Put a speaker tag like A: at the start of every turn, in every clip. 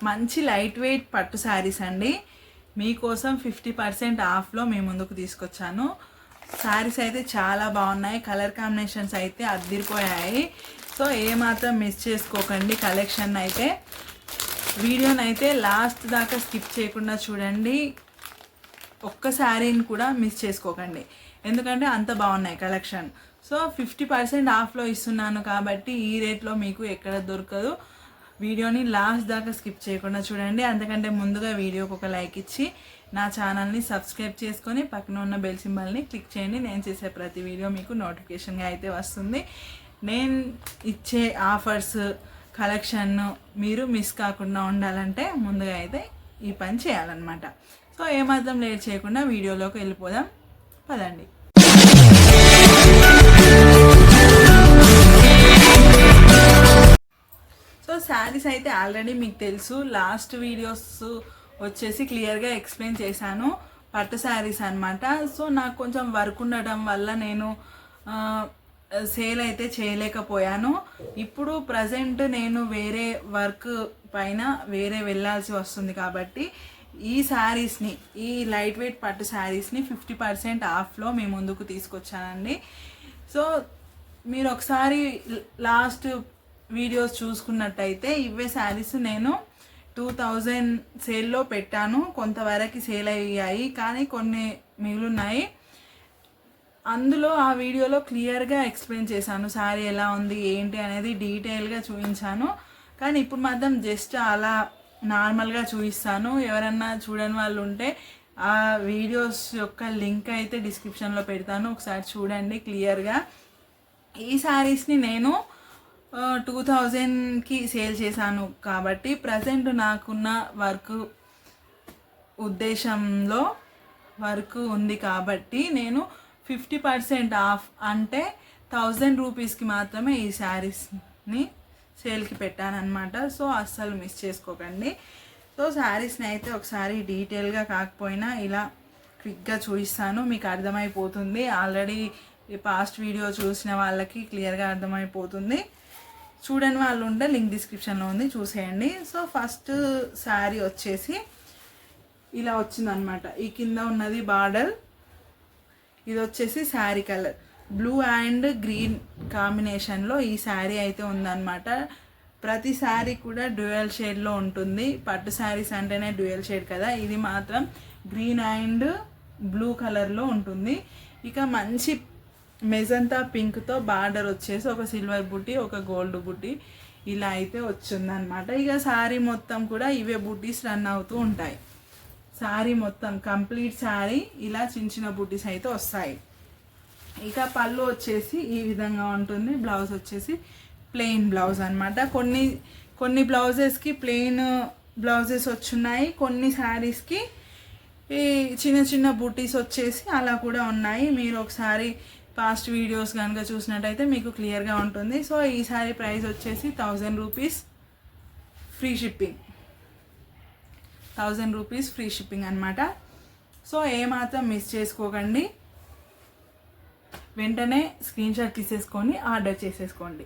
A: మంచి light weight పట్టు శారీస్ అండి. మీకోసం 50% ఆఫ్లో మీ ముందుకు తీసుకొచ్చాను. శారీస్ అయితే చాలా బాగున్నాయి, కలర్ కాంబినేషన్స్ అయితే అద్దిరిపోయాయి. సో ఏమాత్రం మిస్ చేసుకోకండి కలెక్షన్ అయితే. వీడియోని అయితే లాస్ట్ దాకా స్కిప్ చేయకుండా చూడండి, ఒక్క శారీని కూడా మిస్ చేసుకోకండి, ఎందుకంటే అంత బాగున్నాయి కలెక్షన్. సో 50% ఆఫ్లో ఇస్తున్నాను కాబట్టి ఈ రేట్లో మీకు ఎక్కడ దొరకదు. వీడియోని లాస్ట్ దాకా స్కిప్ చేయకుండా చూడండి. అంతకంటే ముందుగా వీడియోకి ఒక లైక్ ఇచ్చి నా ఛానల్ని సబ్స్క్రైబ్ చేసుకొని పక్కన ఉన్న బెల్ సింబల్ని క్లిక్ చేయండి. నేను చేసే ప్రతి వీడియో మీకు నోటిఫికేషన్గా అయితే వస్తుంది. నేను ఇచ్చే ఆఫర్స్ కలెక్షన్ మీరు మిస్ కాకుండా ఉండాలంటే ముందుగా అయితే ఈ పని చేయాలన్నమాట. సో ఏమాత్రం లేట్ చేయకుండా వీడియోలోకి వెళ్ళిపోదాం పదండి. సో శారీస్ అయితే ఆల్రెడీ మీకు తెలుసు, లాస్ట్ వీడియోస్ వచ్చేసి క్లియర్గా ఎక్స్ప్లెయిన్ చేశాను. పట్టు శారీస్ అనమాట. సో నాకు కొంచెం వర్క్ ఉండటం వల్ల నేను సేల్ అయితే చేయలేకపోయాను. ఇప్పుడు ప్రజెంట్ నేను వేరే వర్క్ పైన వెళ్ళాల్సి వస్తుంది కాబట్టి ఈ శారీస్ని, ఈ లైట్ వెయిట్ పట్టు శారీస్ని 50% ఆఫ్లో మీ ముందుకు తీసుకొచ్చానండి. సో మీరు ఒకసారి లాస్ట్ వీడియోస్ చూసుకున్నట్టయితే ఇవే శారీస్ నేను 2000 సేల్లో పెట్టాను. కొంతవరకు సేల్ అయ్యాయి, కానీ కొన్ని మిగులున్నాయి. అందులో ఆ వీడియోలో క్లియర్గా ఎక్స్ప్లెయిన్ చేశాను శారీ ఎలా ఉంది ఏంటి అనేది, డీటెయిల్గా చూపించాను. కానీ ఇప్పుడు మాత్రం జస్ట్ అలా నార్మల్గా చూపిస్తాను. ఎవరన్నా చూడని వాళ్ళు ఉంటే ఆ వీడియోస్ యొక్క లింక్ అయితే డిస్క్రిప్షన్లో పెడతాను, ఒకసారి చూడండి క్లియర్గా. ఈ శారీస్ని నేను 2000కి సేల్ చేశాను కాబట్టి ప్రజెంట్ నాకున్న ఉద్దేశంలో వర్క్ ఉంది కాబట్టి నేను 50% ఆఫ్ అంటే 1000 రూపీస్కి మాత్రమే ఈ శారీస్ని సేల్కి పెట్టానన్నమాట. సో అస్సలు మిస్ చేసుకోకండి. సో శారీస్ని అయితే ఒకసారి డీటెయిల్గా కాకపోయినా ఇలా క్విక్గా చూపిస్తాను, మీకు అర్థమైపోతుంది. ఆల్రెడీ పాస్ట్ వీడియో చూసిన వాళ్ళకి క్లియర్గా అర్థమైపోతుంది. చూడని వాళ్ళు ఉంటే లింక్ డిస్క్రిప్షన్లో ఉంది, చూసేయండి. సో ఫస్ట్ శారీ వచ్చేసి ఇలా వచ్చిందనమాట. ఈ కింద ఉన్నది బార్డర్, ఇది వచ్చేసి sari colour blue and green కాంబినేషన్లో ఈ శారీ అయితే ఉందన్నమాట. ప్రతి శారీ కూడా డ్యూయల్ షేడ్లో ఉంటుంది. పట్టు శారీస్ అంటేనే డ్యూయల్ షేడ్ కదా, ఇది మాత్రం గ్రీన్ అండ్ బ్లూ కలర్లో ఉంటుంది. ఇక మంచి మెజంతా పింక్తో బార్డర్ వచ్చేసి ఒక సిల్వర్ బుట్టి, ఒక గోల్డ్ బుట్టి ఇలా అయితే వచ్చిందనమాట. ఇక శారీ మొత్తం కూడా ఇవే బుట్టీస్ రన్ అవుతూ ఉంటాయి. శారీ మొత్తం కంప్లీట్ శారీ ఇలా చిన్న చిన్న బుట్టీస్ అయితే వస్తాయి. ఇక పళ్ళు వచ్చేసి ఈ విధంగా ఉంటుంది. బ్లౌజ్ వచ్చేసి ప్లెయిన్ బ్లౌజ్ అనమాట. కొన్ని బ్లౌజెస్కి ప్లెయిన్ బ్లౌజెస్ వచ్చున్నాయి, కొన్ని శారీస్కి ఈ చిన్న చిన్న బుట్టీస్ వచ్చేసి అలా కూడా ఉన్నాయి. మీరు ఒకసారి పాస్ట్ వీడియోస్ కనుక చూసినట్టయితే మీకు క్లియర్గా ఉంటుంది. సో ఈ శారీ ప్రైస్ వచ్చేసి 1000 rupees free shipping, 1000 rupees free shipping అనమాట. సో ఏమాత్రం మిస్ చేసుకోకండి, వెంటనే స్క్రీన్ షాట్ తీసేసుకొని ఆర్డర్ చేసేసుకోండి.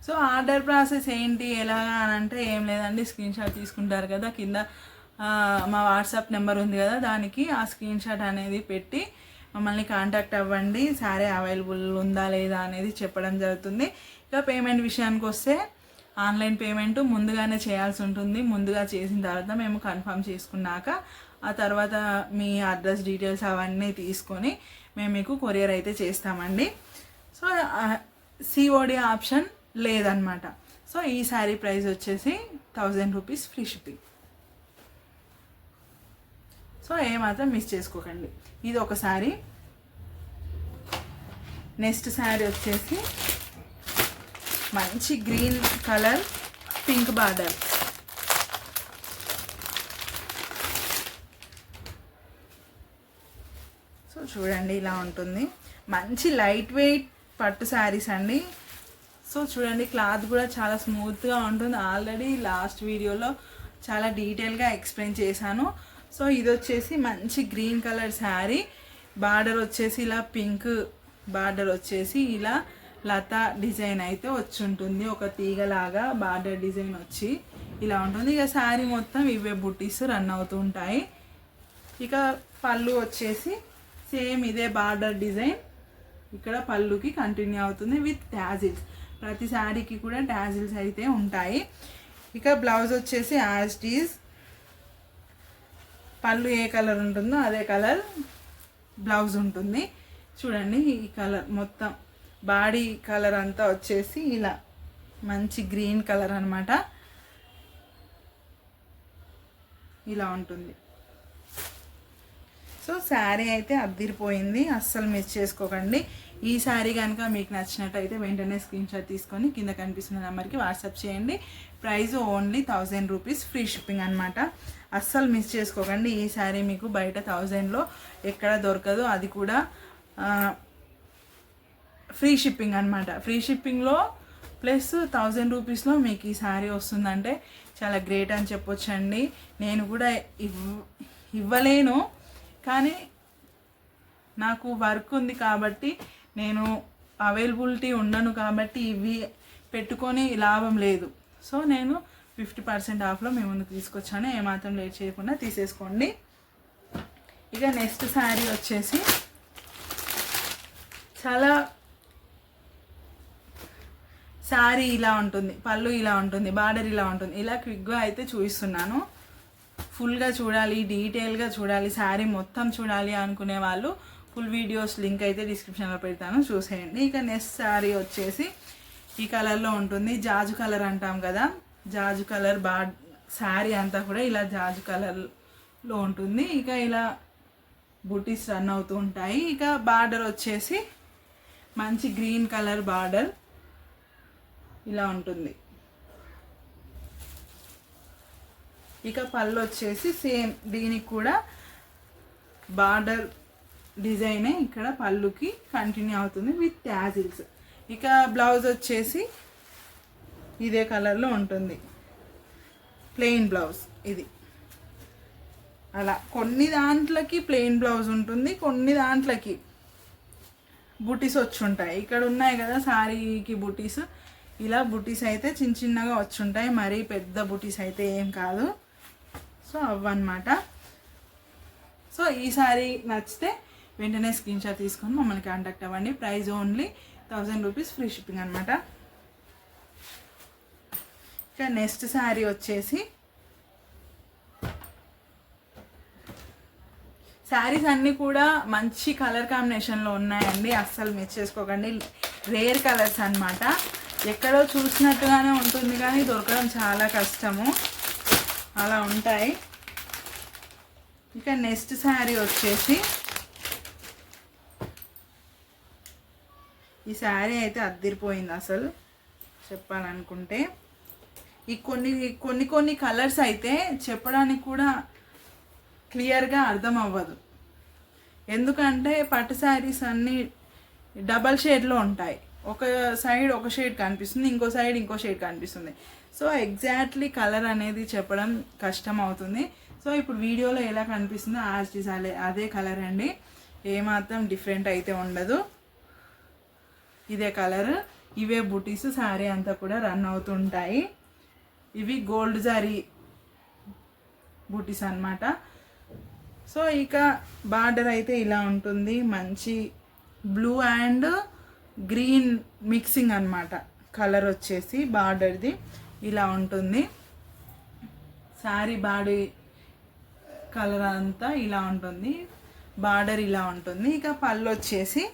A: సో ఆర్డర్ ప్రాసెస్ ఏంటి ఎలాగా అని అంటే ఏం లేదండి, స్క్రీన్ షాట్ తీసుకుంటారు కదా, కింద మా వాట్సాప్ నెంబర్ ఉంది కదా, దానికి ఆ స్క్రీన్ షాట్ అనేది పెట్టి మమ్మల్ని కాంటాక్ట్ అవ్వండి. శారీ అవైలబుల్ ఉందా లేదా అనేది చెప్పడం జరుగుతుంది. ఇక పేమెంట్ విషయానికి వస్తే ఆన్లైన్ పేమెంట్ ముందుగానే చేయాల్సి ఉంటుంది. ముందుగా చేసిన తర్వాత మేము కన్ఫర్మ్ చేసుకున్నాక ఆ తర్వాత మీ అడ్రస్ డీటెయిల్స్ అవన్నీ తీసుకొని మేము మీకు కొరియర్ అయితే చేస్తామండి. సో సిఓడి ఆప్షన్ లేదనమాట. సో ఈ శారీ ప్రైస్ వచ్చేసి 1000 రూపీస్ ఫ్రీ షిప్పింగ్. సో ఏమాత్రం మిస్ చేసుకోకండి. ఇది ఒక శారీ. నెక్స్ట్ శారీ వచ్చేసి మంచి green colour pink border. So చూడండి ఇలా ఉంటుంది. మంచి లైట్ వెయిట్ పట్టు శారీస్ అండి. సో చూడండి క్లాత్ కూడా చాలా స్మూత్గా ఉంటుంది. ఆల్రెడీ లాస్ట్ వీడియోలో చాలా డీటెయిల్గా ఎక్స్ప్లెయిన్ చేశాను. సో ఇది వచ్చేసి మంచి గ్రీన్ కలర్ శారీ. బార్డర్ వచ్చేసి ఇలా పింక్ బార్డర్ వచ్చేసి ఇలా లతా డిజైన్ అయితే వచ్చి ఉంటుంది. ఒక తీగలాగా బార్డర్ డిజైన్ వచ్చి ఇలా ఉంటుంది. ఇక శారీ మొత్తం ఇవే బుట్టీస్ రన్ అవుతూ ఉంటాయి. ఇక పళ్ళు వచ్చేసి సేమ్ ఇదే బార్డర్ డిజైన్ ఇక్కడ పళ్ళుకి కంటిన్యూ అవుతుంది విత్ ట్యాజిల్స్. ప్రతి శారీకి కూడా ట్యాజిల్స్ అయితే ఉంటాయి. ఇక బ్లౌజ్ వచ్చేసి యాజ్ ఇట్ ఈజ్ పళ్ళు ఏ కలర్ ఉంటుందో అదే కలర్ బ్లౌజ్ ఉంటుంది. చూడండి ఈ కలర్ మొత్తం బాడీ కలర్ అంతా వచ్చేసి ఇలా మంచి గ్రీన్ కలర్ అన్నమాట. ఇలా ఉంటుంది. సో శారీ అయితే అద్దిరిపోయింది, అస్సలు మిస్ చేసుకోకండి. ఈ శారీ కనుక మీకు నచ్చినట్టయితే వెంటనే స్క్రీన్ షాట్ తీసుకొని కింద కనిపిస్తున్న నెంబర్కి వాట్సాప్ చేయండి. Price only 1000 rupees, free shipping అనమాట. అస్సలు మిస్ చేసుకోకండి. ఈ శారీ మీకు బయట 1000లో ఎక్కడ దొరకదు, అది కూడా ఫ్రీ షిప్పింగ్ అనమాట. ఫ్రీ షిప్పింగ్లో ప్లస్ 1000 రూపీస్లో మీకు ఈ శారీ వస్తుందంటే చాలా గ్రేట్ అని చెప్పొచ్చండి. నేను కూడా ఇవ్వలేను, కానీ నాకు వర్క్ ఉంది కాబట్టి, నేను అవైలబిలిటీ ఉండను కాబట్టి ఇవి పెట్టుకొని లాభం లేదు. సో నేను 50% ఆఫ్లో మేము ముందుకు తీసుకొచ్చాను. ఏమాత్రం లేట్ చేయకుండా తీసేసుకోండి. ఇక నెక్స్ట్ శారీ వచ్చేసి చాలా శారీ ఇలా ఉంటుంది, పళ్ళు ఇలా ఉంటుంది, బార్డర్ ఇలా ఉంటుంది. ఇలా క్విక్గా అయితే చూపిస్తున్నాను. ఫుల్గా చూడాలి, డీటెయిల్గా చూడాలి, శారీ మొత్తం చూడాలి అనుకునే వాళ్ళు ఫుల్ వీడియోస్ లింక్ అయితే డిస్క్రిప్షన్లో పెడతాను, చూసేయండి. ఇక నెక్స్ట్ శారీ వచ్చేసి ఈ కలర్లో ఉంటుంది. జాజు కలర్ అంటాం కదా, జాజు కలర్ శారీ అంతా కూడా ఇలా జాజు కలర్లో ఉంటుంది. ఇక ఇలా బుటీస్ రన్ అవుతూ ఉంటాయి. ఇక బార్డర్ వచ్చేసి మంచి గ్రీన్ కలర్ బార్డర్ ఇలా ఉంటుంది. ఇక పళ్ళు వచ్చేసి సేమ్ దీనికి కూడా బార్డర్ డిజైనే ఇక్కడ పళ్ళుకి కంటిన్యూ అవుతుంది విత్ ట్యాజిల్స్. ఇక బ్లౌజ్ వచ్చేసి ఇదే కలర్లో ఉంటుంది, ప్లెయిన్ బ్లౌజ్ ఇది. అలా కొన్ని దాంట్లకి ప్లెయిన్ బ్లౌజ్ ఉంటుంది, కొన్ని దాంట్లకి బుటీస్ వచ్చి ఉంటాయి. ఇక్కడ ఉన్నాయి కదా శారీకి బుటీస్, ఇలా బుటీస్ అయితే చిన్న చిన్నగా వచ్చి ఉంటాయి, మరీ పెద్ద బుటీస్ అయితే ఏం కాదు. సో అవ్వన్నమాట. సో ఈ శారీ నచ్చితే వెంటనే స్క్రీన్ షాట్ తీసుకొని మమ్మల్ని కాంటాక్ట్ అవ్వండి. Price only 1000 rupees, free shipping అనమాట. ఇక నెక్స్ట్ శారీ వచ్చేసి శారీస్ అన్నీ కూడా మంచి కలర్ కాంబినేషన్లో ఉన్నాయండి, అస్సలు మిస్ చేసుకోకండి. రేర్ కలర్స్ అన్నమాట. ఎక్కడో చూసినట్టుగానే ఉంటుంది కానీ దొరకడం చాలా కష్టము, అలా ఉంటాయి. ఇక నెక్స్ట్ శారీ వచ్చేసి ఈ శారీ అయితే అద్దిరిపోయింది అసలు చెప్పాలనుకుంటే. ఈ కొన్ని కలర్స్ అయితే చెప్పడానికి కూడా క్లియర్గా అర్థం అవ్వదు, ఎందుకంటే పట్టు శారీస్ అన్నీ డబల్ షేడ్లో ఉంటాయి. ఒక సైడ్ ఒక షేడ్ కనిపిస్తుంది, ఇంకో సైడ్ ఇంకో షేడ్ కనిపిస్తుంది. సో ఎగ్జాక్ట్లీ కలర్ అనేది చెప్పడం కష్టం అవుతుంది. సో ఇప్పుడు వీడియోలో ఎలా కనిపిస్తుందో అదే కలర్ అండి, ఏమాత్రం డిఫరెంట్ అయితే ఉండదు. ఇదే కలర్, ఇవే బుటీస్ శారీ అంతా కూడా రన్ అవుతుంటాయి. ఇవి గోల్డ్ జరీ బుటీస్ అన్నమాట. సో ఇక బార్డర్ అయితే ఇలా ఉంటుంది, మంచి బ్లూ అండ్ గ్రీన్ మిక్సింగ్ అన్నమాట. కలర్ వచ్చేసి బార్డర్ది ఇలా ఉంటుంది. శారీ బాడీ కలర్ అంతా ఇలా ఉంటుంది, బార్డర్ ఇలా ఉంటుంది. ఇక పళ్ళు వచ్చేసి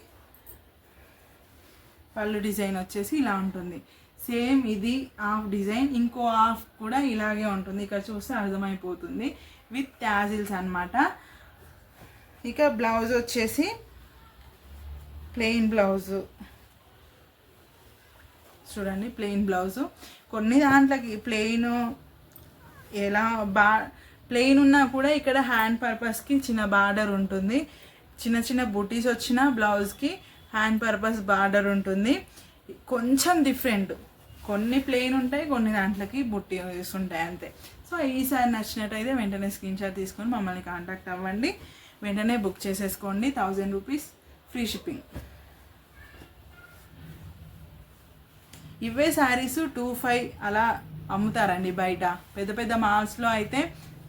A: పళ్ళు డిజైన్ వచ్చేసి ఇలా ఉంటుంది. సేమ్ ఇది హాఫ్ డిజైన్, ఇంకో హాఫ్ కూడా ఇలాగే ఉంటుంది. ఇక్కడ చూస్తే అర్థమైపోతుంది విత్ ట్యాజిల్స్ అన్నమాట. ఇక బ్లౌజ్ వచ్చేసి ప్లెయిన్ బ్లౌజు చూడండి, ప్లెయిన్ బ్లౌజు. కొన్ని దాంట్లోకి ప్లెయిన్ ఎలా ప్లెయిన్ ఉన్నా కూడా ఇక్కడ హ్యాండ్ పర్పస్కి చిన్న బార్డర్ ఉంటుంది. చిన్న చిన్న బుటీస్ వచ్చిన బ్లౌజ్కి హ్యాండ్ పర్పస్ బార్డర్ ఉంటుంది. కొంచెం డిఫరెంట్, కొన్ని ప్లెయిన్ ఉంటాయి, కొన్ని దాంట్లోకి బుట్టీస్ ఉంటాయి అంతే. సో ఈసారి నచ్చినట్టయితే వెంటనే స్క్రీన్ షాట్ తీసుకొని మమ్మల్ని కాంటాక్ట్ అవ్వండి, వెంటనే బుక్ చేసేసుకోండి. 1000 రూపీస్, ఫ్రీ షిప్పింగ్. ఇవే శారీస్ 25 అలా అమ్ముతారండి బయట. పెద్ద పెద్ద మాల్స్లో అయితే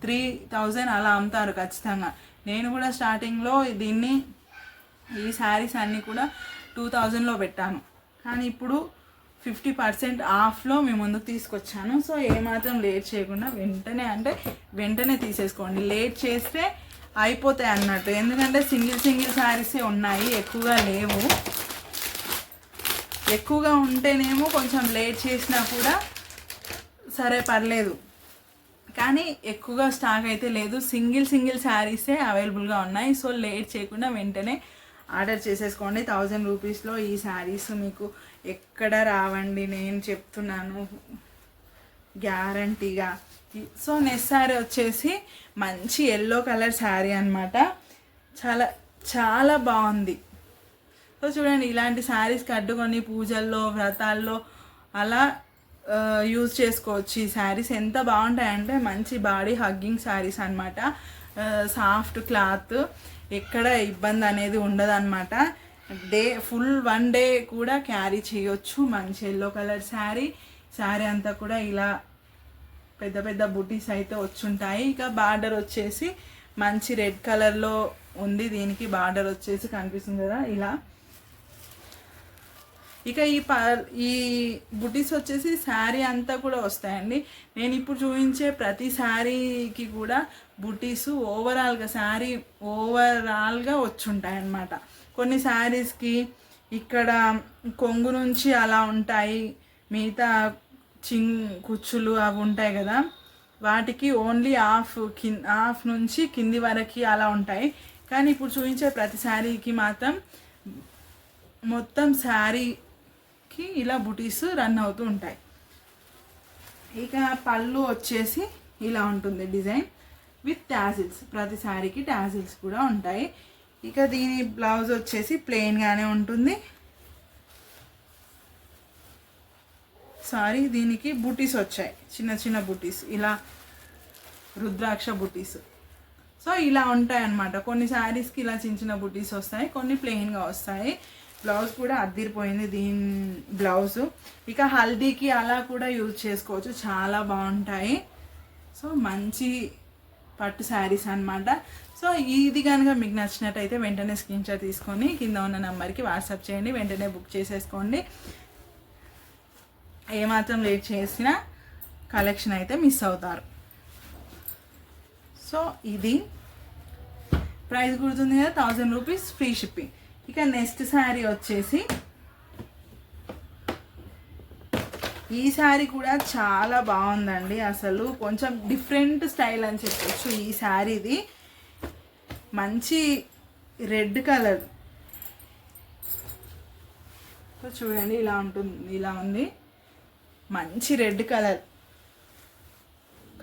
A: 3000 అలా అమ్ముతారు ఖచ్చితంగా. నేను కూడా స్టార్టింగ్లో ఈ శారీస్ అన్నీ కూడా 2000లో పెట్టాను, కానీ ఇప్పుడు 50% ఆఫ్లో మీ ముందుకు తీసుకొచ్చాను. సో ఏమాత్రం లేట్ చేయకుండా వెంటనే తీసేసుకోండి. లేట్ చేస్తే అయిపోతాయి అన్నట్టు, ఎందుకంటే సింగిల్ శారీసే ఉన్నాయి, ఎక్కువగా లేవు. ఎక్కువగా ఉంటేనేమో కొంచెం లేట్ చేసినా కూడా సరే పర్లేదు, కానీ ఎక్కువగా స్టాక్ అయితే లేదు. సింగిల్ శారీసే అవైలబుల్గా ఉన్నాయి. సో లేట్ చేయకుండా వెంటనే ఆర్డర్ చేసేసుకోండి. 1000 రూపీస్లో ఈ శారీస్ మీకు ఎక్కడ రావండి, నేను చెప్తున్నాను గ్యారంటీగా. సో నెక్స్ట్ శారీ వచ్చేసి మంచి ఎల్లో కలర్ శారీ అనమాట. చాలా చాలా బాగుంది. సో చూడండి, ఇలాంటి శారీస్ కట్టుకొని పూజల్లో వ్రతాల్లో అలా యూజ్ చేసుకోవచ్చు. ఈ శారీస్ ఎంత బాగుంటాయంటే మంచి బాడీ హగ్గింగ్ శారీస్ అనమాట. సాఫ్ట్ క్లాత్, ఎక్కడ ఇబ్బంది అనేది ఉండదు అనమాట. ఫుల్ 1 డే కూడా క్యారీ చేయొచ్చు. మంచి ఎల్లో కలర్ శారీ అంతా కూడా ఇలా పెద్ద పెద్ద బుటీస్ అయితే వచ్చుంటాయి. ఇక బార్డర్ వచ్చేసి మంచి రెడ్ కలర్లో ఉంది. దీనికి బార్డర్ వచ్చేసి కనిపిస్తుంది కదా ఇలా. ఇక ఈ బుటీస్ వచ్చేసి శారీ అంతా కూడా వస్తాయండి. నేను ఇప్పుడు చూపించే ప్రతి శారీకి కూడా బుటీస్ ఓవరాల్గా వచ్చుంటాయి అన్నమాట. కొన్ని శారీస్కి ఇక్కడ కొంగు నుంచి అలా ఉంటాయి, మిగతా కుచ్చులు అవి ఉంటాయి కదా, వాటికి ఓన్లీ హాఫ్ నుంచి కింది వరకు అలా ఉంటాయి. కానీ ఇప్పుడు చూపించే ప్రతి శారీకి మాత్రం మొత్తం శారీకి ఇలా బుటీస్ రన్ అవుతూ ఉంటాయి. ఇక పళ్ళు వచ్చేసి ఇలా ఉంటుంది డిజైన్ విత్ టాజిల్స్. ప్రతి శారీకి టాజిల్స్ కూడా ఉంటాయి. ఇక దీని బ్లౌజ్ వచ్చేసి ప్లెయిన్గానే ఉంటుంది. దీనికి బుటీస్ వచ్చాయి, చిన్న బుటీస్, ఇలా రుద్రాక్ష బుటీస్. సో ఇలా ఉంటాయి అన్నమాట. కొన్ని శారీస్కి ఇలా చిన్న బుటీస్ వస్తాయి, కొన్ని ప్లెయిన్గా వస్తాయి. బ్లౌజ్ కూడా అద్దిరిపోయింది దీని బ్లౌజు. ఇక హల్దీకి అలా కూడా యూజ్ చేసుకోవచ్చు, చాలా బాగుంటాయి. సో మంచి పట్టు శారీస్ అన్నమాట. సో ఇది కనుక మీకు నచ్చినట్టయితే వెంటనే స్క్రీన్ షాట్ తీసుకొని కింద ఉన్న నెంబర్కి వాట్సాప్ చేయండి, వెంటనే బుక్ చేసేసుకోండి. ఏమాత్రం లేట్ చేసినా కలెక్షన్ అయితే మిస్ అవుతారు. సో ఇది ప్రైస్ గుర్తుంది కదా, 1000 రూపీస్ ఫ్రీ షిప్పింగ్. ఇక నెక్స్ట్ శారీ వచ్చేసి ఈ శారీ కూడా చాలా బాగుందండి. అసలు కొంచెం డిఫరెంట్ స్టైల్ అని చెప్పొచ్చు. ఈ శారీది మంచి రెడ్ కలర్, చూడండి ఇలా ఉంటుంది, ఇలా ఉంది. మంచి రెడ్ కలర్,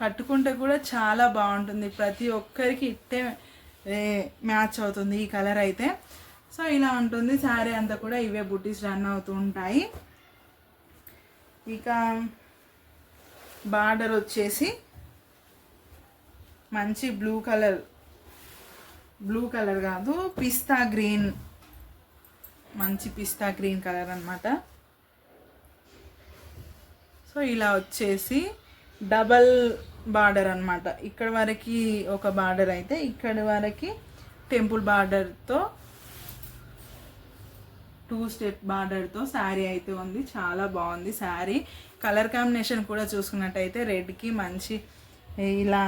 A: కట్టుకుంటే కూడా చాలా బాగుంటుంది. ప్రతి ఒక్కరికి ఇట్టే మ్యాచ్ అవుతుంది ఈ కలర్ అయితే. సో ఇలా ఉంటుంది శారీ అంతా కూడా, ఇవే బుటీస్ రన్ అవుతూ ఉంటాయి. ఇక బార్డర్ వచ్చేసి మంచి బ్లూ కలర్ కాదు, పిస్తా గ్రీన్, మంచి పిస్తా గ్రీన్ కలర్ అన్నమాట. సో ఇలా వచ్చేసి డబల్ బార్డర్ అన్నమాట. ఇక్కడ వరకు ఒక బార్డర్ అయితే ఇక్కడ వరకు టెంపుల్ బార్డర్తో 2 స్టెప్ బార్డర్తో శారీ అయితే ఉంది. చాలా బాగుంది శారీ. కలర్ కాంబినేషన్ కూడా చూసుకున్నట్టయితే రెడ్కి మంచి ఇలా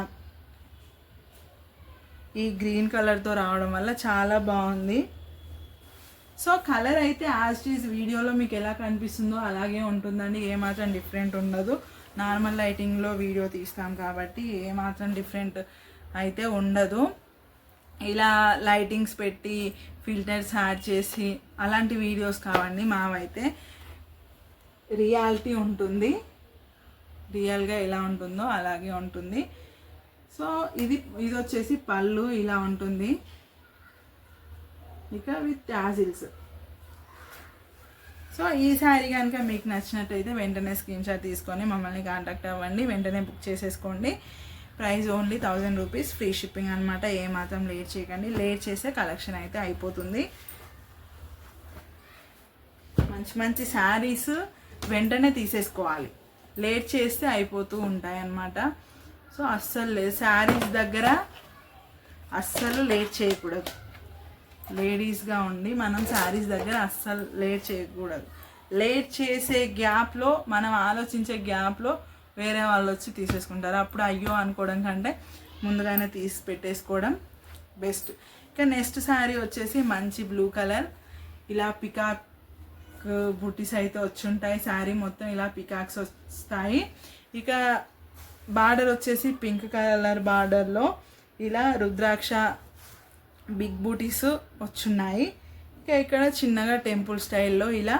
A: ఈ గ్రీన్ కలర్తో రావడం వల్ల చాలా బాగుంది. సో కలర్ అయితే యాజ్ ఇట్ ఈజ్ వీడియోలో మీకు ఎలా కనిపిస్తుందో అలాగే ఉంటుందండి, ఏమాత్రం డిఫరెంట్ ఉండదు. నార్మల్ లైటింగ్లో వీడియో తీస్తాం కాబట్టి ఏమాత్రం డిఫరెంట్ అయితే ఉండదు. ఇలా లైటింగ్స్ పెట్టి ఫిల్టర్స్ యాడ్ చేసి అలాంటి వీడియోస్ కావండి మావైతే. రియాలిటీ ఉంటుంది, రియల్గా ఎలా ఉంటుందో అలాగే ఉంటుంది. సో ఇది వచ్చేసి పళ్ళు ఇలా ఉంటుంది, ఇక విత్ టాజిల్స్. సో ఈ శారీ కనుక మీకు నచ్చినట్టయితే వెంటనే స్క్రీన్ షాట్ తీసుకొని మమ్మల్ని కాంటాక్ట్ అవ్వండి, వెంటనే బుక్ చేసేసుకోండి. Price only 1000 rupees free shipping అనమాట. ఏమాత్రం లేట్ చేయకండి, లేట్ చేస్తే కలెక్షన్ అయితే అయిపోతుంది. మంచి శారీస్ వెంటనే తీసేసుకోవాలి, లేట్ చేస్తే అయిపోతూ ఉంటాయి అన్నమాట. సో అస్సలు శారీస్ దగ్గర అస్సలు లేట్ చేయకూడదు. లేడీస్గా ఉండి మనం శారీస్ దగ్గర అస్సలు లేట్ చేయకూడదు. లేట్ చేసే గ్యాప్లో, మనం ఆలోచించే గ్యాప్లో వేరే వాళ్ళు వచ్చి తీసేసుకుంటారు. అప్పుడు అయ్యో అనుకోవడం కంటే ముందుగానే తీసి పెట్టేసుకోవడం బెస్ట్. ఇక నెక్స్ట్ శారీ వచ్చేసి మంచి బ్లూ కలర్, ఇలా పికాక్ బుటీస్ అయితే వచ్చుంటాయి. శారీ మొత్తం ఇలా పికాక్స్ వస్తాయి. ఇక బార్డర్ వచ్చేసి పింక్ కలర్ బార్డర్లో ఇలా రుద్రాక్ష బిగ్ బూటీస్ వచ్చున్నాయి. ఇక ఇక్కడ చిన్నగా టెంపుల్ స్టైల్లో ఇలా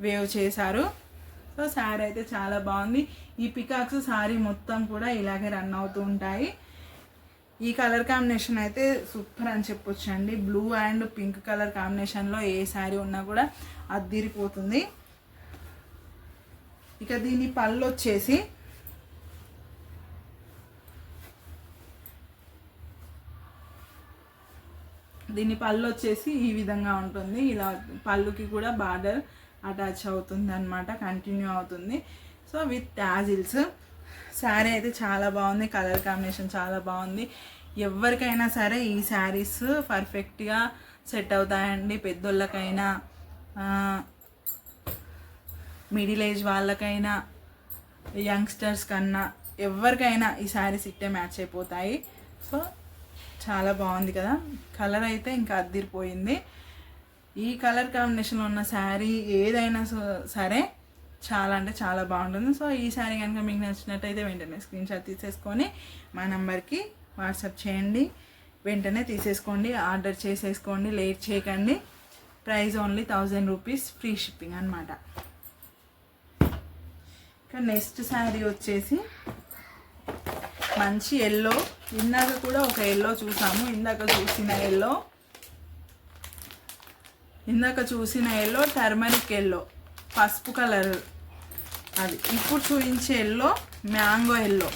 A: వేవ్ చేశారు. సో శారీ అయితే చాలా బాగుంది. ఈ పికాక్స్ శారీ మొత్తం కూడా ఇలాగే రన్ అవుతూ ఉంటాయి. ఈ కలర్ కాంబినేషన్ అయితే సూపర్ అని చెప్పొచ్చు అండి. బ్లూ అండ్ పింక్ కలర్ కాంబినేషన్లో ఏ శారీ ఉన్నా కూడా అద్దిరిపోతుంది. ఇక దీని పళ్ళు వచ్చేసి ఈ విధంగా ఉంటుంది. ఇలా పళ్ళుకి కూడా బార్డర్ అటాచ్ అవుతుంది అన్నమాట, కంటిన్యూ అవుతుంది. So with tassels. శారీ అయితే చాలా బాగుంది, కలర్ కాంబినేషన్ చాలా బాగుంది. ఎవరికైనా సరే ఈ శారీస్ పర్ఫెక్ట్గా సెట్ అవుతాయండి. పెద్దోళ్ళకైనా, మిడిల్ ఏజ్ వాళ్ళకైనా, యంగ్స్టర్స్ కన్నా ఎవరికైనా ఈ శారీస్ ఇట్టే మ్యాచ్ అయిపోతాయి. సో చాలా బాగుంది కదా, కలర్ అయితే ఇంకా అద్దిరిపోయింది. ఈ కలర్ కాంబినేషన్లో ఉన్న శారీ ఏదైనా సరే చాలా అంటే చాలా బాగుంటుంది. సో ఈ శారీ కనుక మీకు నచ్చినట్టయితే వెంటనే స్క్రీన్ షాట్ తీసేసుకొని మా నెంబర్కి వాట్సాప్ చేయండి. వెంటనే తీసేసుకోండి, ఆర్డర్ చేసేసుకోండి, లేట్ చేయకండి. Price only 1000 rupees, free shipping అనమాట. ఇక నెక్స్ట్ శారీ వచ్చేసి మంచి ఎల్లో. ఇందాక కూడా ఒక ఎల్లో చూసాము. ఇందాక చూసిన ఎల్లో టర్మరిక్ ఎల్లో, పసుపు కలర్ అది. ఇప్పుడు చూపించే ఎల్లో మ్యాంగో ఎల్లో.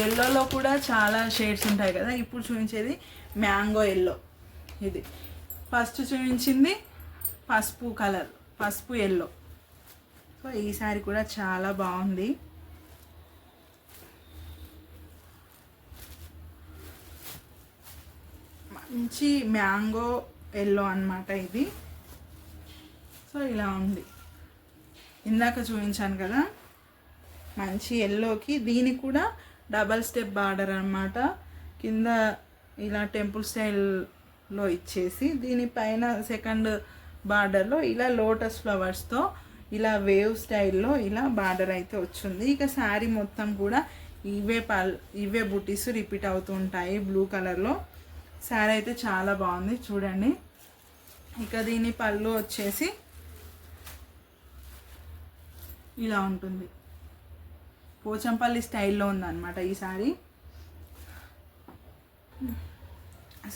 A: ఎల్లోలో కూడా చాలా షేడ్స్ ఉంటాయి కదా. ఇప్పుడు చూపించేది మ్యాంగో ఎల్లో. ఇది ఫస్ట్ చూపించింది పసుపు కలర్, పసుపు ఎల్లో. సో ఈ సారీ కూడా చాలా బాగుంది. మంచి మ్యాంగో ఎల్లో అన్నమాట ఇది. సో ఇలా ఉంది. ఇందాక చూపించాను కదా మంచి ఎల్లోకి, దీనికి కూడా డబల్ స్టెప్ బార్డర్ అన్నమాట. కింద ఇలా టెంపుల్ స్టైల్లో ఇచ్చేసి దీనిపైన సెకండ్ బార్డర్లో ఇలా లోటస్ ఫ్లవర్స్తో ఇలా వేవ్ స్టైల్లో ఇలా బార్డర్ అయితే వచ్చింది. ఇక శారీ మొత్తం కూడా ఇవే బుటీస్ రిపీట్ అవుతూ ఉంటాయి బ్లూ కలర్లో. శారీ అయితే చాలా బాగుంది చూడండి. ఇక దీని పళ్ళు వచ్చేసి ఇలా ఉంటుంది, పోచంపల్లి స్టైల్లో ఉందన్నమాట ఈ శారీ.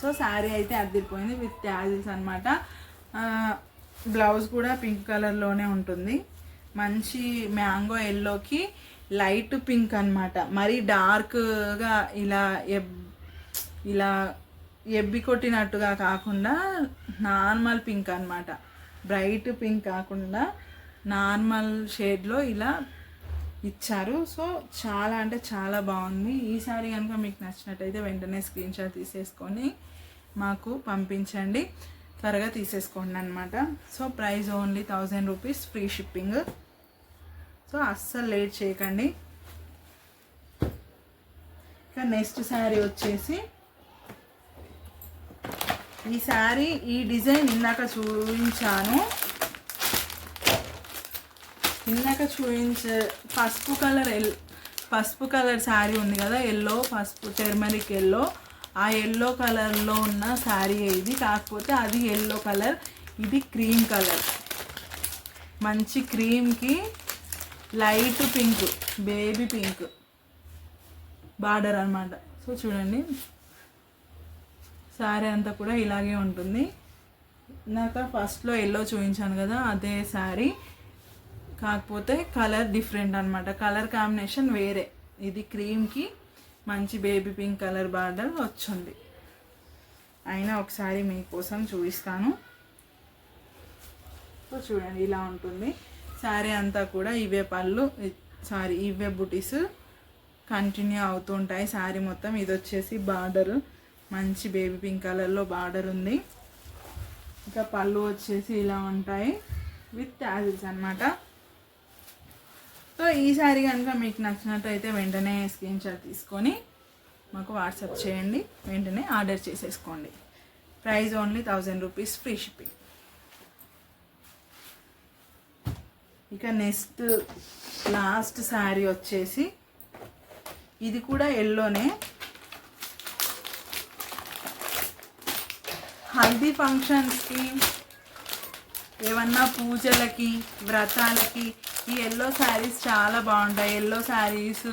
A: సో శారీ అయితే అద్దిరిపోయింది విత్ ట్యాజిల్స్ అనమాట. బ్లౌజ్ కూడా పింక్ కలర్లోనే ఉంటుంది. మంచి మ్యాంగో ఎల్లోకి లైట్ పింక్ అనమాట. మరీ డార్క్గా ఇలా ఎబ్బి కొట్టినట్టుగా కాకుండా నార్మల్ పింక్ అనమాట. బ్రైట్ పింక్ కాకుండా నార్మల్ షేడ్లో ఇలా ఇచ్చారు. సో చాలా అంటే చాలా బాగుంది. ఈ సారీ కనుక మీకు నచ్చినట్టయితే వెంటనే స్క్రీన్ షాట్ తీసేసుకొని మాకు పంపించండి, త్వరగా తీసేసుకోండి అనమాట. So price only 1000 rupees, free shipping. So అస్సలు లేట్ చేయకండి. ఇక నెక్స్ట్ శారీ వచ్చేసి ఈ శారీ, ఈ డిజైన్ ఇందాక చూపించాను. పసుపు కలర్ శారీ ఉంది కదా, ఎల్లో పసుపు టెర్మరిక్ ఎల్లో, ఆ ఎల్లో కలర్లో ఉన్న శారీ ఇది. కాకపోతే అది ఎల్లో కలర్, ఇది క్రీమ్ కలర్. మంచి క్రీమ్కి light pink, baby pink border అనమాట. సో చూడండి శారీ అంతా కూడా ఇలాగే ఉంటుంది. నాకు ఫస్ట్లో ఎల్లో చూపించాను కదా అదే శారీ, కాకపోతే కలర్ డిఫరెంట్ అనమాట. కలర్ కాంబినేషన్ వేరే. ఇది క్రీమ్కి మంచి బేబీ పింక్ కలర్ బార్డర్ వచ్చింది. అయినా ఒకసారి మీకోసం చూపిస్తాను. సో చూడండి ఇలా ఉంటుంది శారీ అంతా కూడా. ఇవే పళ్ళు ఇవే బుటీస్ కంటిన్యూ అవుతుంటాయి శారీ మొత్తం. ఇది వచ్చేసి బార్డర్ మంచి బేబీ పింక్ కలర్లో బార్డర్ ఉంది. ఇంకా పళ్ళు వచ్చేసి ఇలా ఉంటాయి విత్ టాజిల్స్ అన్నమాట. సో ఈ శారీ కనుక మీకు నచ్చినట్టయితే వెంటనే స్క్రీన్ షాట్ తీసుకొని మాకు వాట్సాప్ చేయండి, వెంటనే ఆర్డర్ చేసేసుకోండి. Price only 1000 rupees, free shipping. ఇక నెక్స్ట్ లాస్ట్ శారీ వచ్చేసి ఇది కూడా ఎల్లోనే. హల్దీ ఫంక్షన్స్కి, ఏమన్నా పూజలకి, వ్రతాలకి ఈ ఎల్లో శారీస్ చాలా బాగుంటాయి. ఎల్లో శారీస్,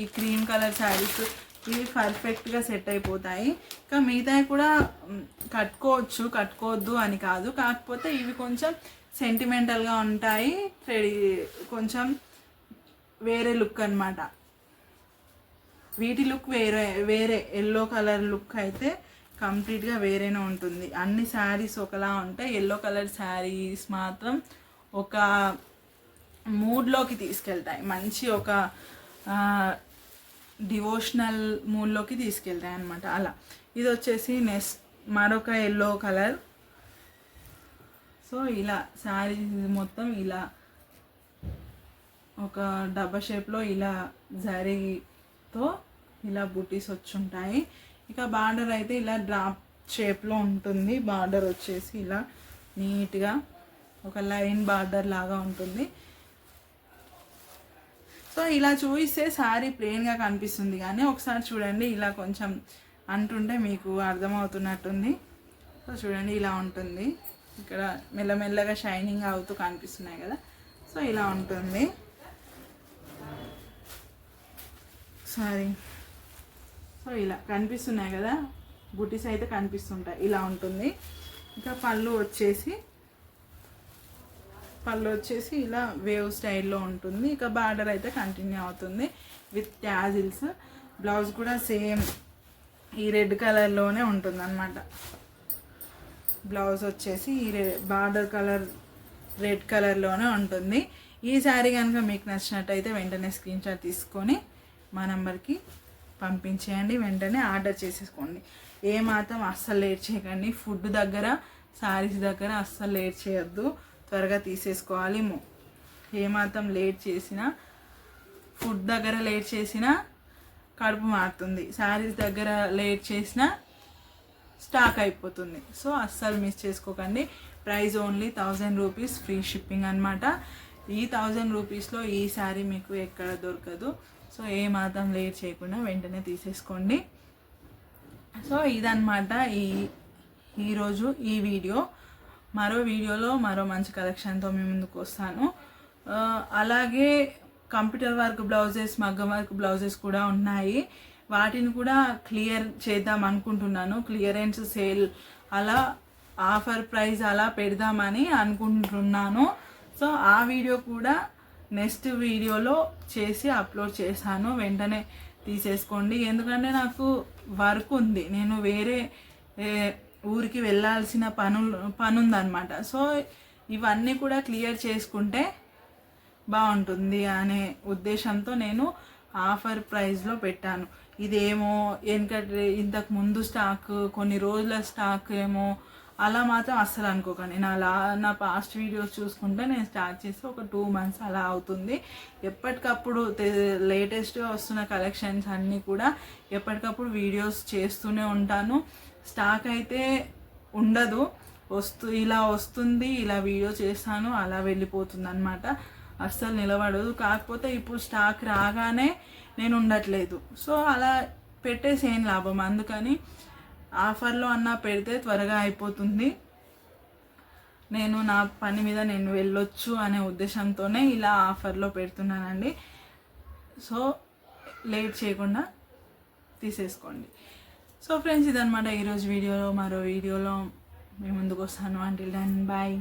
A: ఈ క్రీమ్ కలర్ శారీస్ ఇవి పర్ఫెక్ట్గా సెట్ అయిపోతాయి. ఇంకా మిగతాయి కూడా కట్టుకోవద్దు అని కాదు, కాకపోతే ఇవి కొంచెం సెంటిమెంటల్గా ఉంటాయి, కొంచెం వేరే లుక్ అన్నమాట. వీటి లుక్ వేరే ఎల్లో కలర్ లుక్ అయితే కంప్లీట్గా వేరేనే ఉంటుంది. అన్ని శారీస్ ఒకలా ఉంటాయి, ఎల్లో కలర్ శారీస్ మాత్రం ఒక మూడ్లోకి తీసుకెళ్తాయి, మంచి ఒక డివోషనల్ మూడ్లోకి తీసుకెళ్తాయి అన్నమాట. అలా ఇది వచ్చేసి నెక్స్ట్ మరొక ఎల్లో కలర్. సో ఇలా శారీ మొత్తం ఇలా ఒక డబ్బా షేప్లో ఇలా జరీతో ఇలా బుటీస్ వచ్చుంటాయి. ఇక బార్డర్ అయితే ఇలా డ్రాప్ షేప్లో ఉంటుంది. బార్డర్ వచ్చేసి ఇలా నీట్గా ఒక లైన్ బార్డర్ లాగా ఉంటుంది. సో ఇలా చూపిస్తే శారీ ప్లెయిన్గా కనిపిస్తుంది, కానీ ఒకసారి చూడండి ఇలా కొంచెం అంటుంటే మీకు అర్థమవుతున్నట్టుంది. సో చూడండి ఇలా ఉంటుంది, ఇక్కడ మెల్లమెల్లగా షైనింగ్ అవుతూ కనిపిస్తున్నాయి కదా. సో ఇలా ఉంటుంది సారీ. సో ఇలా కనిపిస్తున్నాయి కదా, బుటీస్ అయితే కనిపిస్తుంటాయి, ఇలా ఉంటుంది. ఇంకా పళ్ళు వచ్చేసి ఇలా వేవ్ స్టైల్లో ఉంటుంది. ఇక బార్డర్ అయితే కంటిన్యూ అవుతుంది విత్ ట్యాజిల్స్. బ్లౌజ్ కూడా సేమ్ ఈ రెడ్ కలర్లోనే ఉంటుంది అన్నమాట. బ్లౌజ్ వచ్చేసి ఈ బార్డర్ కలర్ రెడ్ కలర్లోనే ఉంటుంది. ఈ శారీ కనుక మీకు నచ్చినట్టయితే వెంటనే స్క్రీన్ షాట్ తీసుకొని మా నెంబర్కి పంపించేయండి, వెంటనే ఆర్డర్ చేసేసుకోండి. ఏమాత్రం అస్సలు లేట్ చేయకండి. ఫుడ్ దగ్గర, శారీస్ దగ్గర అస్సలు లేట్ చేయొద్దు, త్వరగా తీసేసుకోవాలి. ఏమాత్రం లేట్ చేసినా, ఫుడ్ దగ్గర లేట్ చేసినా కడుపు మారుతుంది, శారీస్ దగ్గర లేట్ చేసినా స్టాక్ అయిపోతుంది. సో అస్సలు మిస్ చేసుకోకండి. Price only 1000 rupees, free shipping అనమాట. ఈ 1000 రూపీస్లో ఈ శారీ మీకు ఎక్కడ దొరకదు. సో ఏమాత్రం లేట్ చేయకుండా వెంటనే తీసేసుకోండి. సో ఇదన్నమాట ఈరోజు ఈ వీడియో. మరో వీడియోలో మరో మంచి కలెక్షన్తో మీ ముందుకు వస్తాను. అలాగే కంప్యూటర్ వర్క్ బ్లౌజెస్, మగ్గం వర్క్ బ్లౌజెస్ కూడా ఉన్నాయి, వాటిని కూడా క్లియర్ చేద్దాం అనుకుంటున్నాను. క్లియరెన్స్ సేల్ అలా ఆఫర్ ప్రైస్ అలా పెడదామని అనుకుంటున్నాను. సో ఆ వీడియో కూడా నెక్స్ట్ వీడియోలో చేసి అప్లోడ్ చేశాను, వెంటనే తీసేసుకోండి. ఎందుకంటే నాకు వర్క్ ఉంది, నేను వేరే ఊరికి వెళ్ళాల్సిన పనుందనమాట. సో ఇవన్నీ కూడా క్లియర్ చేసుకుంటే బాగుంటుంది అనే ఉద్దేశంతో నేను ఆఫర్ ప్రైస్లో పెట్టాను. ఇదేమో ఇంతకు ముందు స్టాక్, కొన్ని రోజుల స్టాక్ ఏమో అలా మాత్రం అస్సలు అనుకోకండి. నా పాస్ట్ వీడియోస్ చూసుకుంటే నేను స్టార్ట్ చేసి ఒక 2 months అలా అవుతుంది. ఎప్పటికప్పుడు లేటెస్ట్గా వస్తున్న కలెక్షన్స్ అన్నీ కూడా ఎప్పటికప్పుడు వీడియోస్ చేస్తూనే ఉంటాను. స్టాక్ అయితే ఉండదు, ఇలా వస్తుంది, ఇలా వీడియో చేస్తాను, అలా వెళ్ళిపోతుంది అనమాట, అస్సలు నిలబడదు. కాకపోతే ఇప్పుడు స్టాక్ రాగానే నేను ఉండట్లేదు, సో అలా పెట్టేసి ఏం లాభం. అందుకని ఆఫర్లో అన్నా పెడితే త్వరగా అయిపోతుంది, నేను నా పని మీద నేను వెళ్ళొచ్చు అనే ఉద్దేశంతోనే ఇలా ఆఫర్లో పెడుతున్నానండి. సో లేట్ చేయకుండా తీసేసుకోండి. సో ఫ్రెండ్స్, ఇదనమాట ఈరోజు వీడియోలో. మరో వీడియోలో మీ ముందుకు వస్తాను. Until then bye.